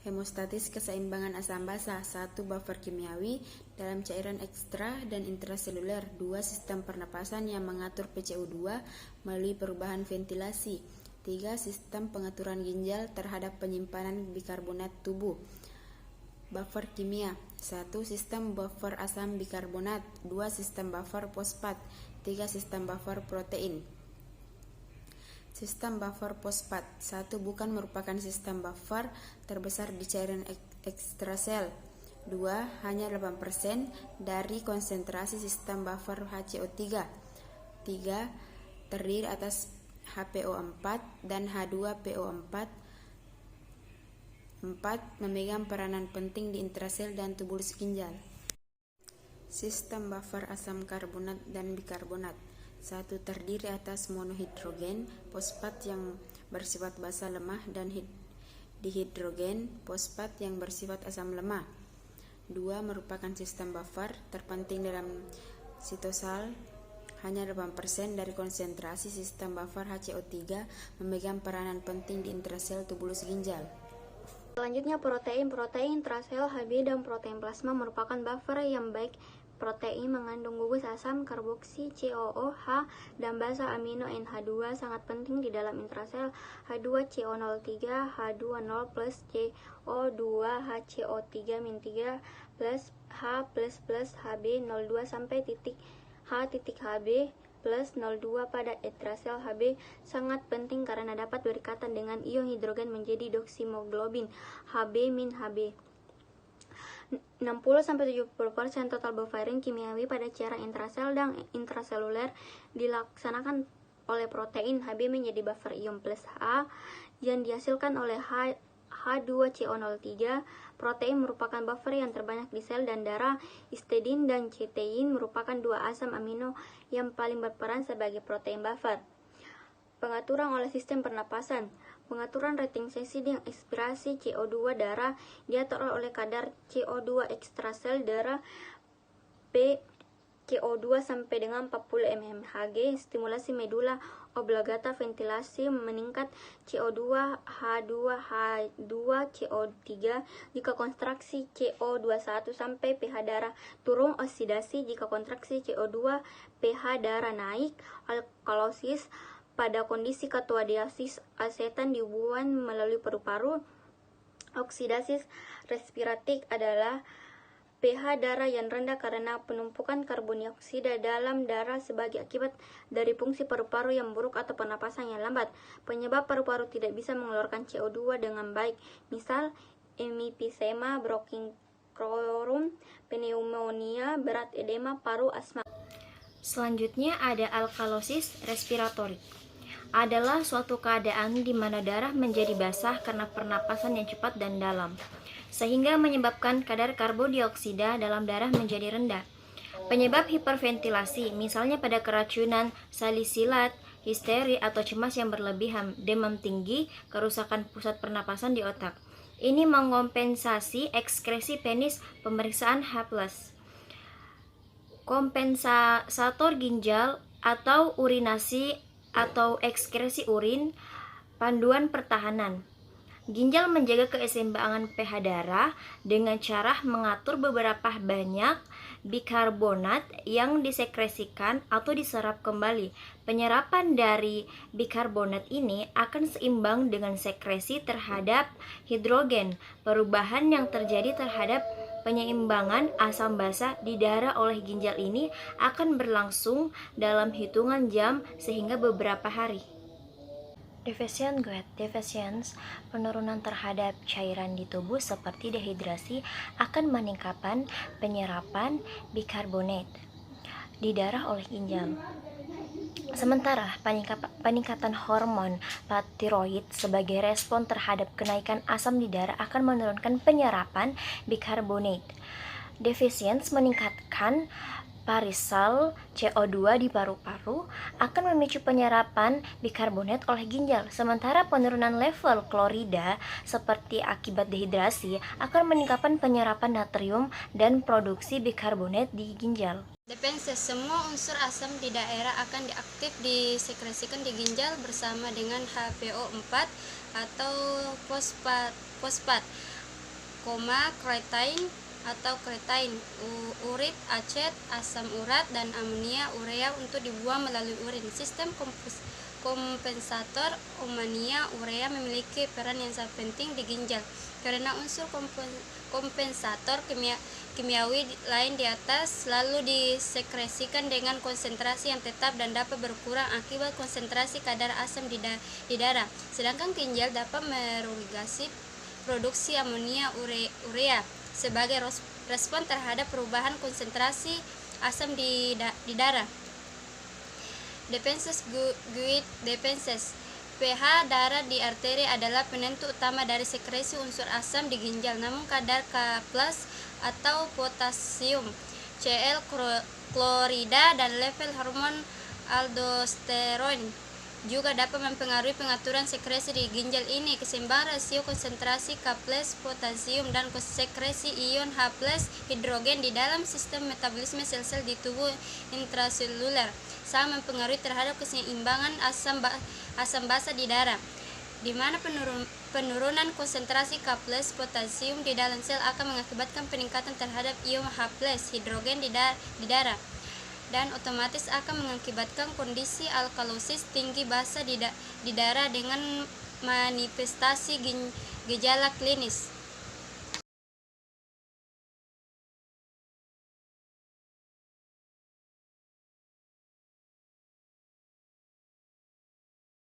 Hemostatis keseimbangan asam basa. 1. Buffer kimiawi dalam cairan ekstra dan intraseluler. 2. Sistem pernapasan yang mengatur PCO2 melalui perubahan ventilasi. 3. Sistem pengaturan ginjal terhadap penyimpanan bikarbonat tubuh. Buffer kimia. 1. Sistem buffer asam bikarbonat. 2. Sistem buffer fosfat. 3. Sistem buffer protein. Sistem buffer fosfat. 1. Bukan merupakan sistem buffer terbesar di cairan ekstrasel. 2. Hanya 8% dari konsentrasi sistem buffer HCO3. 3. Terdiri atas HPO4 dan H2PO4. 4. Memegang peranan penting di intrasel dan tubulus ginjal. Sistem buffer asam karbonat dan bikarbonat. 1. Terdiri atas monohidrogen fosfat yang bersifat basa lemah dan dihidrogen fosfat yang bersifat asam lemah. 2. Merupakan sistem buffer terpenting dalam sitosal. Hanya 8% dari konsentrasi sistem buffer HCO3 memegang peranan penting di intrasel tubulus ginjal. Selanjutnya protein intrasel Hb dan protein plasma merupakan buffer yang baik. Protein mengandung gugus asam karboksi COOH dan basa amino NH2 sangat penting di dalam intrasel. H2CO03 H20 plus CO2 HCO3-3 plus H plus Hb02 sampai titik H.Hb plus 02 pada intrasel. Hb sangat penting karena dapat berikatan dengan ion hidrogen menjadi deoksimoglobin Hb-Hb. 60-70% total buffering kimiawi pada cairan intrasel dan intraseluler dilaksanakan oleh protein. Hb menjadi buffer ion plus H yang dihasilkan oleh H2CO03. Protein merupakan buffer yang terbanyak di sel dan darah. Histidin dan cystein merupakan dua asam amino yang paling berperan sebagai protein buffer. Pengaturan oleh sistem pernapasan. Pengaturan rating sesi dan ekspirasi CO2 darah diatur oleh kadar CO2 ekstrasel darah PCO2 sampai dengan 40 mmHg. Stimulasi medula oblongata, ventilasi meningkat CO2 H2 CO3 jika kontraksi CO21 sampai pH darah turun. Oksidasi jika kontraksi CO2 pH darah naik. Alkalosis pada kondisi ketoasidasis asetan dibuang melalui paru-paru. Oksidasi respiratif adalah pH darah yang rendah karena penumpukan karbon dioksida dalam darah sebagai akibat dari fungsi paru-paru yang buruk atau pernapasan yang lambat. Penyebab paru-paru tidak bisa mengeluarkan CO2 dengan baik, misal emifisema, bronkiolitis, pneumonia berat, edema paru, asma. Selanjutnya ada alkalosis respiratorik. Adalah suatu keadaan di mana darah menjadi basah karena pernapasan yang cepat dan dalam, sehingga menyebabkan kadar karbon dioksida dalam darah menjadi rendah. Penyebab hiperventilasi, misalnya pada keracunan salisilat, histeri atau cemas yang berlebihan, demam tinggi, kerusakan pusat pernapasan di otak. Ini mengompensasi ekskresi penis pemeriksaan H+. Kompensator ginjal atau urinasi atau ekskresi urin, panduan pertahanan. Ginjal menjaga keseimbangan pH darah dengan cara mengatur beberapa banyak bikarbonat yang disekresikan atau diserap kembali. Penyerapan dari bikarbonat ini akan seimbang dengan sekresi terhadap hidrogen. Perubahan yang terjadi terhadap penyeimbangan asam basa di darah oleh ginjal ini akan berlangsung dalam hitungan jam sehingga beberapa hari. Deficiency, penurunan terhadap cairan di tubuh seperti dehidrasi akan meningkatkan penyerapan bikarbonat di darah oleh ginjal. Sementara peningkatan hormon tiroid sebagai respon terhadap kenaikan asam di darah akan menurunkan penyerapan bikarbonat. Defisiensi meningkatkan parisal CO2 di paru-paru akan memicu penyerapan bikarbonat oleh ginjal. Sementara penurunan level klorida seperti akibat dehidrasi akan meningkatkan penyerapan natrium dan produksi bikarbonat di ginjal. Dependensi, semua unsur asam di daerah akan disekresikan di ginjal bersama dengan HPO4 atau fosfat. kreatin atau kreatin, urit, acet, asam urat, dan amonia urea untuk dibuang melalui urin. Sistem kompensator amonia urea memiliki peran yang sangat penting di ginjal karena unsur kompensator kimiawi lain di atas selalu disekresikan dengan konsentrasi yang tetap dan dapat berkurang akibat konsentrasi kadar asam di darah. Sedangkan ginjal dapat meregulasi produksi amonia urea sebagai respon terhadap perubahan konsentrasi asam di darah. Defenses guide defenses. pH darah di arteri adalah penentu utama dari sekresi unsur asam di ginjal, namun kadar K+ atau potasium, Cl, klorida, dan level hormon aldosteron juga dapat mempengaruhi pengaturan sekresi di ginjal ini. Keseimbangan rasio konsentrasi K+ potasium dan sekresi ion H+ hidrogen di dalam sistem metabolisme sel-sel di tubuh intraseluler sangat mempengaruhi terhadap keseimbangan asam basa di darah, di mana penurunan konsentrasi K+ potasium di dalam sel akan mengakibatkan peningkatan terhadap ion H+ hidrogen di darah, dan otomatis akan mengakibatkan kondisi alkalosis tinggi basa di darah dengan manifestasi gejala klinis.